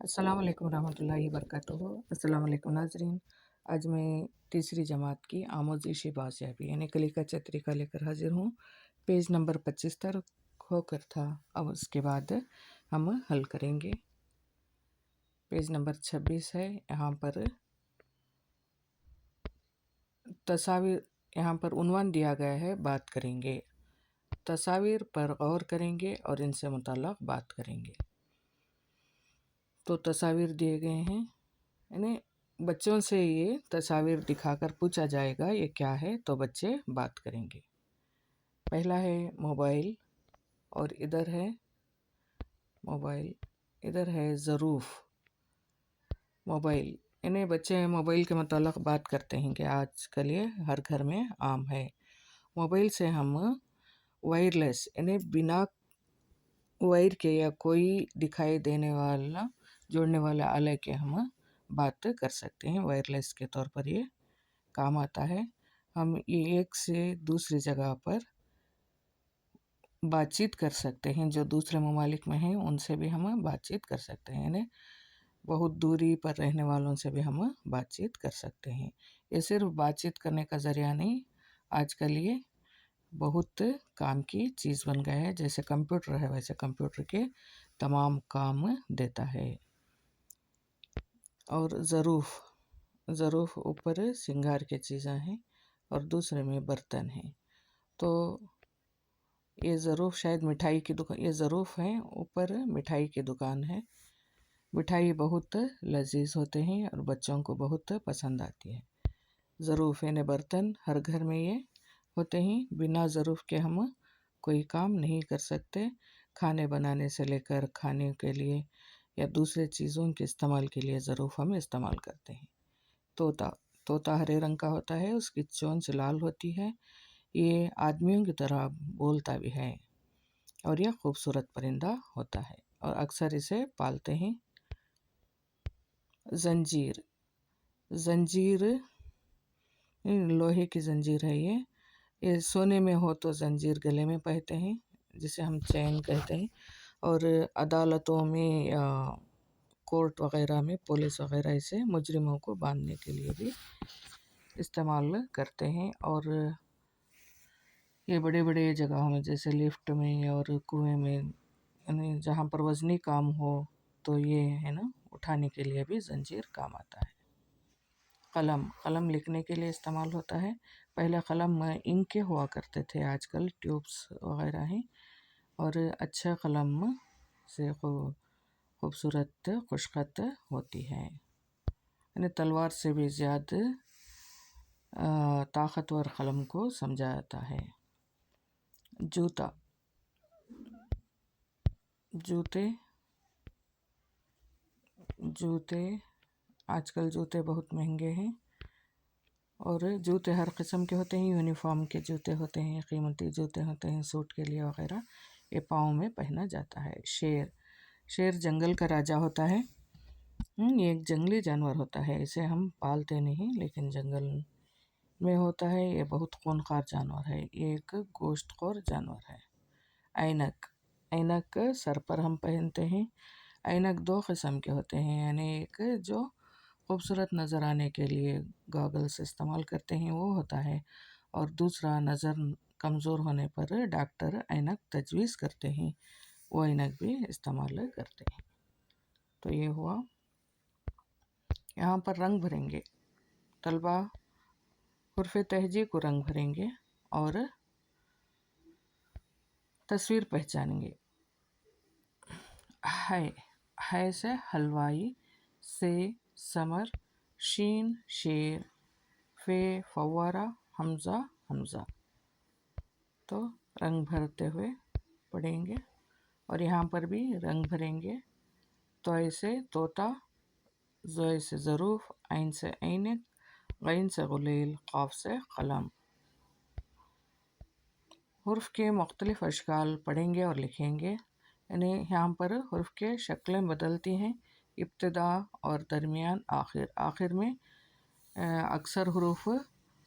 अस्सलाम वालेकुम रहमतुल्लाहि वबरकातुहू। अस्सलाम वालेकुम नाज़रीन। आज मैं तीसरी जमात की आमोज़ी बाज़याबी यानी कलिका चत्रिका लेकर हाज़िर हूँ। पेज नंबर 25 तक होकर था। अब उसके बाद हम हल करेंगे। पेज नंबर 26 है। यहाँ पर तस्वीर, यहाँ पर उन्वान दिया गया है, बात करेंगे। तस्वीर पर गौर करेंगे और इनसे मुताल्लिक़ बात करेंगे। तो तस्वीर दिए गए हैं, यानी बच्चों से ये तस्वीर दिखाकर पूछा जाएगा ये क्या है, तो बच्चे बात करेंगे। पहला है मोबाइल और इधर है मोबाइल, इधर है ज़रूफ़। मोबाइल यानी बच्चे मोबाइल के मुताल्लिक़ बात करते हैं कि आजकल ये हर घर में आम है। मोबाइल से हम वायरलेस यानी बिना वायर के या कोई दिखाई देने वाला जोड़ने वाला आले के हम बात कर सकते हैं। वायरलेस के तौर पर ये काम आता है। हम ये एक से दूसरी जगह पर बातचीत कर सकते हैं। जो दूसरे ममालिक में हैं उनसे भी हम बातचीत कर सकते हैं, यानी बहुत दूरी पर रहने वालों से भी हम बातचीत कर सकते हैं। ये सिर्फ बातचीत करने का ज़रिया नहीं, आजकल ये बहुत काम की चीज़ बन गया है। जैसे कंप्यूटर है वैसे कंप्यूटर के तमाम काम देता है। और ज़रूफ़ ऊपर सिंगार की चीज़ें हैं और दूसरे में बर्तन हैं। तो ये ज़रूफ़ शायद मिठाई की दुकान, ये ज़रूफ़ है, ऊपर मिठाई की दुकान है। मिठाई बहुत लजीज होते हैं और बच्चों को बहुत पसंद आती है। ज़रूफ़ यानी बर्तन हर घर में ये होते हैं। बिना ज़रूफ़ के हम कोई काम नहीं कर सकते। खाने बनाने से लेकर खाने के लिए या दूसरे चीज़ों के इस्तेमाल के लिए ज़रूफ़ हम इस्तेमाल करते हैं। तोता हरे रंग का होता है, उसकी चोंच लाल होती है। ये आदमियों की तरह बोलता भी है और यह खूबसूरत परिंदा होता है और अक्सर इसे पालते हैं। जंजीर लोहे की जंजीर है। ये सोने में हो तो जंजीर गले में पहनते हैं, जिसे हम चैन कहते हैं। और अदालतों में या कोर्ट वगैरह में पुलिस वगैरह इसे मुजरिमों को बांधने के लिए भी इस्तेमाल करते हैं। और ये बड़े बड़े जगहों में जैसे लिफ्ट में और कुएं में, यानी जहाँ पर वज़नी काम हो तो ये है ना, उठाने के लिए भी जंजीर काम आता है। कलम लिखने के लिए इस्तेमाल होता है। पहले कलम इंक के हुआ करते थे, आजकल ट्यूब्स वगैरह हैं। और अच्छा कलम से खूबसूरत खुशखत होती है, यानी तलवार से भी ज़्यादा ताकतवर कलम को समझा जाता है। जूते आजकल जूते बहुत महंगे हैं और जूते हर किस्म के होते हैं। यूनिफॉर्म के जूते होते हैं, कीमती जूते होते हैं सूट के लिए वगैरह, ये पाँव में पहना जाता है। शेर जंगल का राजा होता है। ये एक जंगली जानवर होता है, इसे हम पालते नहीं लेकिन जंगल में होता है। ये बहुत खूंखार जानवर है, ये एक गोश्तखोर जानवर है। ऐनक सर पर हम पहनते हैं। ऐनक दो किस्म के होते हैं, यानी एक जो खूबसूरत नज़र आने के लिए गॉगल्स इस्तेमाल करते हैं वो होता है, और दूसरा नज़र कमज़ोर होने पर डॉक्टर ऐनक तजवीज़ करते हैं, वो ऐनक भी इस्तेमाल करते हैं। तो ये हुआ। यहाँ पर रंग भरेंगे। तलबा हुर्फ़ तहजी को रंग भरेंगे और तस्वीर पहचानेंगे। है से हलवाई, से समर, शीन शेर, फे फव्वारा, हमज़ा। तो रंग भरते हुए पढ़ेंगे और यहाँ पर भी रंग भरेंगे। तो ऐसे तोता, ज़ोय से ज़रूफ़, ऐन से ऐनक, गैन से गुलेल, क़ाफ से कलम। हुर्फ़ के मुख्तलिफ़ अशकाल पढ़ेंगे और लिखेंगे, यानी यहाँ पर हुर्फ़ के शक्लें बदलती हैं। इब्तिदा और दरमियान, आखिर में अक्सर हुरूफ़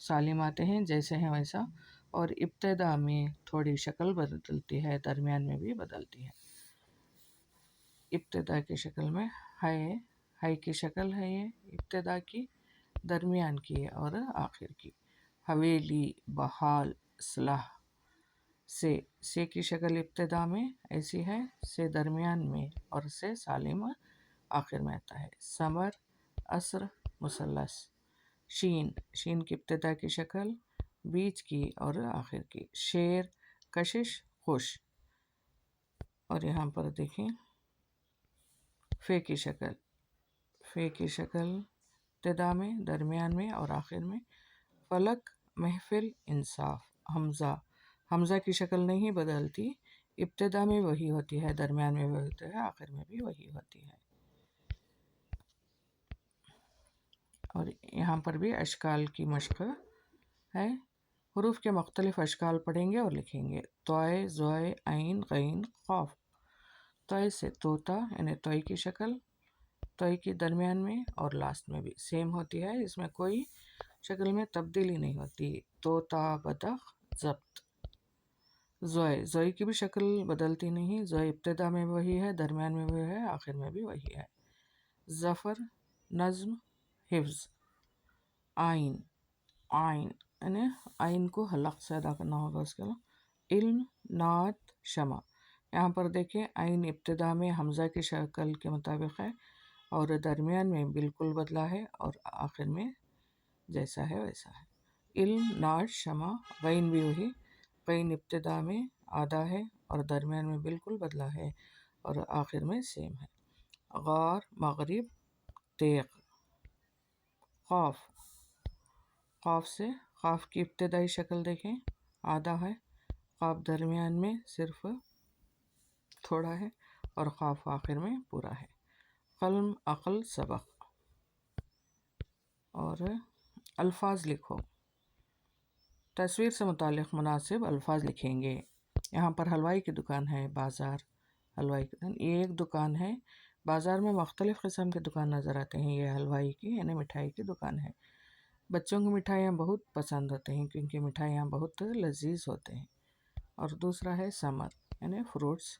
सालिम आते हैं, जैसे हैं वैसा। और इब्तिदा में थोड़ी शक्ल बदलती है, दरमियान में भी बदलती है। इब्तिदा की शक्ल में ہے کی شکل ہے یہ ابتدا کی، درمیان کی اور آخر کی۔ حویلی، بحال، صلاح، سے کی شکل ابتدا میں ایسی ہے، سے درمیان میں اور سے سالم آخر میں آتا ہے۔ ثمر، عصر، مثلث۔ شین کی ابتدا کی شکل، بیچ کی اور آخر کی۔ شیر، کشش، خوش۔ اور یہاں پر دیکھیں فے کی شکل ابتدا میں، درمیان میں اور آخر میں۔ فلک، محفل، انصاف۔ حمزہ کی شکل نہیں بدلتی، ابتدا میں وہی ہوتی ہے، درمیان میں وہی ہوتی ہے، آخر میں بھی وہی ہوتی ہے۔ اور یہاں پر بھی اشکال کی مشق ہے، حروف کے مختلف اشکال پڑھیں گے اور لکھیں گے۔ طوئے، زوئے، عین، غین، قاف۔ طوئے سے طوطا، یعنی طوئی کی شکل، طوئی کی درمیان میں اور لاسٹ میں بھی سیم ہوتی ہے، اس میں کوئی شکل میں تبدیلی نہیں ہوتی۔ طوطا، بطخ، ضبط۔ زوئے کی بھی شکل بدلتی نہیں، زوئے ابتدا میں وہی ہے، درمیان میں وہی ہے، آخر میں بھی وہی ہے۔ ظفر، نظم، حفظ۔ آئین، یعنی آئین کو حلق سے ادا کرنا ہوگا اس کے علاوہ۔ علم، نعت، شمع۔ یہاں پر دیکھیں آئین ابتدا میں حمزہ کی شکل کے مطابق ہے اور درمیان میں بالکل بدلا ہے اور آخر میں جیسا ہے ویسا ہے۔ علم، نعت، شمع۔ غین بھی وہی، غین ابتدا میں آدھا ہے اور درمیان میں بالکل بدلا ہے اور آخر میں سیم ہے۔ غار، مغرب، تیغ۔ قاف سے، قاف کی ابتدائی شکل دیکھیں، آدھا ہے، قاف درمیان میں صرف تھوڑا ہے اور قاف آخر میں پورا ہے۔ قلم، عقل، سبق۔ اور الفاظ لکھو، تصویر سے متعلق مناسب الفاظ لکھیں گے۔ یہاں پر حلوائی کی دکان ہے، بازار، حلوائی کی دکان، یہ ایک دکان ہے۔ بازار میں مختلف قسم کے دکان نظر آتے ہیں، یہ حلوائی کی یعنی مٹھائی کی دکان ہے۔ بچوں کو مٹھائیاں بہت پسند ہوتے ہیں کیونکہ مٹھائیاں بہت لذیذ ہوتے ہیں۔ اور دوسرا ہے ثمر یعنی فروٹس۔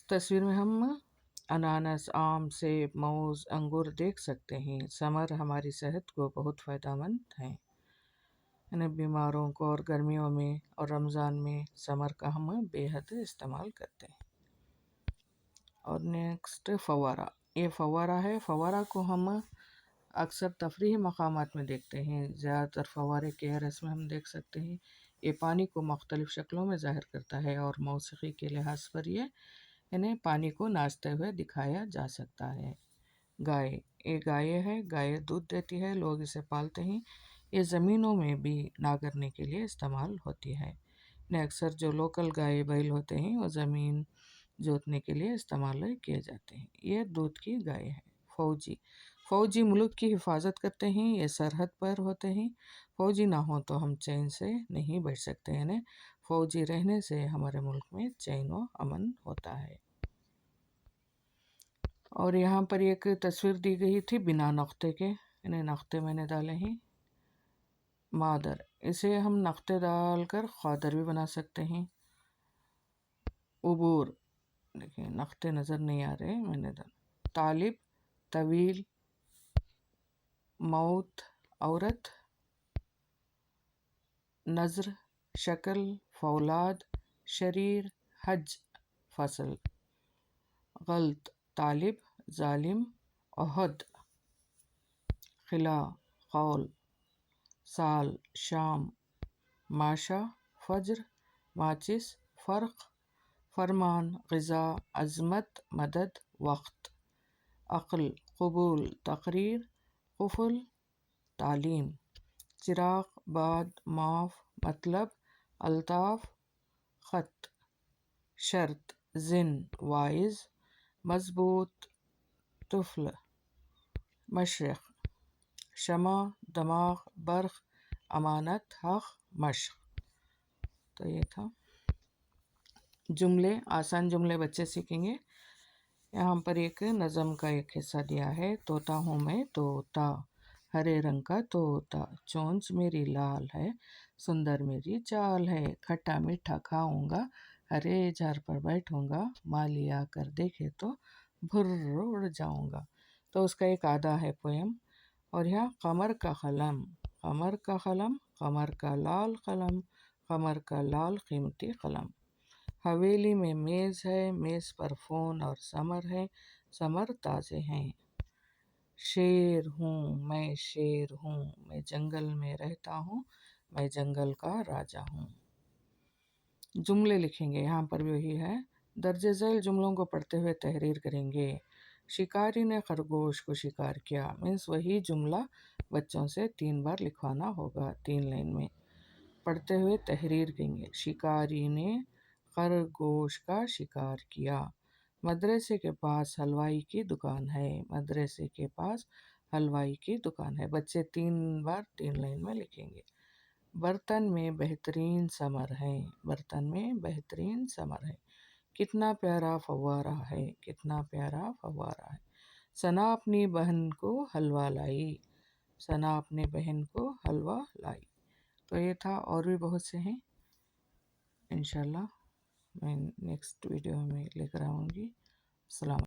تصویر میں ہم انانس، آم، سیب، موز، انگور دیکھ سکتے ہیں۔ ثمر ہماری صحت کو بہت فائدہ مند ہیں، یعنی بیماروں کو، اور گرمیوں میں اور رمضان میں ثمر کا ہم بے حد استعمال کرتے ہیں۔ اور نیکسٹ فوارہ، یہ فوارہ ہے۔ فوارہ کو ہم اکثر تفریحی مقامات میں دیکھتے ہیں، زیادہ تر فوارے KRS میں ہم دیکھ سکتے ہیں۔ یہ پانی کو مختلف شکلوں میں ظاہر کرتا ہے اور موسیقی کے لحاظ پر یہ یعنی پانی کو ناچتے ہوئے دکھایا جا سکتا ہے۔ گائے، یہ گائے ہے، گائے دودھ دیتی ہے، لوگ اسے پالتے ہیں۔ یہ زمینوں میں بھی ناگرنے کے لیے استعمال ہوتی ہے، یعنی اکثر جو لوکل گائے بیل ہوتے ہیں وہ زمین جوتنے کے لیے استعمال کیے جاتے ہیں۔ یہ دودھ کی گائے ہے۔ فوجی ملک کی حفاظت کرتے ہیں، یہ سرحد پر ہوتے ہیں۔ فوجی نہ ہوں تو ہم چین سے نہیں بیٹھ سکتے، یعنی فوجی رہنے سے ہمارے ملک میں چین و امن ہوتا ہے۔ اور یہاں پر ایک تصویر دی گئی تھی بنا نقطے کے، یعنی نقطے میں نے ڈالے ہیں۔ مادر، اسے ہم نقطے ڈال کر قادر بھی بنا سکتے ہیں۔ عبور، دیکھیں نقطے نظر نہیں آ رہے، میں نے ڈالا۔ طالب، طویل، موت، عورت، نظر، شکل، فولاد، شریر، حج، فصل۔ غلط، طالب، ظالم، عہد، خلا، قول، سال، شام، ماشا، فجر، ماچس، فرق، فرمان، غذا، عظمت، مدد، وقت۔ عقل، قبول، تقریر، قفل، تعلیم۔ چراغ، بعد، معاف، مطلب، الطاف، خط۔ شرط، زن، واعظ، مضبوط، طفل، مشرق۔ شمع، دماغ، برق، امانت، حق، مشق۔ تو یہ تھا جملے، آسان جملے بچے سیکھیں گے۔ یہاں پر ایک نظم کا ایک حصہ دیا ہے۔ طوطا ہوں میں طوطا، ہرے رنگ کا طوطا، چونچ میری لال ہے، سندر میری چال ہے، کھٹا میٹھا کھاؤں گا، ہرے جھاڑ پر بیٹھوں گا، مالی آ کر دیکھے تو भुर उड़ जाऊंगा। तो उसका एक आधा है पोएम। और यहाँ कमर का कलम, कमर का कलम, कमर का लाल कलम, कमर का लाल कीमती कलम। हवेली में मेज़ है, मेज़ पर फ़ोन और समर है, समर ताज़े हैं। शेर हूँ मैं, शेर हूँ मैं, जंगल में रहता हूँ, मैं जंगल का राजा हूँ। जुमले लिखेंगे, यहाँ पर भी वही है। दर्ज झैल जुमलों को पढ़ते हुए तहरीर करेंगे। शिकारी ने खरगोश को शिकार किया, मीन्स वही जुमला बच्चों से 3 बार लिखवाना होगा 3 लाइन में। पढ़ते हुए तहरीर करेंगे। शिकारी ने खरगोश का शिकार किया। मदरसे के पास हलवाई की दुकान है, मदरसे के पास हलवाई की दुकान है। बच्चे 3 बार 3 लाइन में लिखेंगे। बर्तन में बेहतरीन समर है, बर्तन में बेहतरीन समर है। कितना प्यारा फव्वारा है, कितना प्यारा फव्वारा है। सना अपनी बहन को हलवा लाई, सना अपनी बहन को हलवा लाई। तो ये था, और भी बहुत से हैं। इंशाल्लाह मैं नेक्स्ट वीडियो में लेकर आऊँगी। सलाम।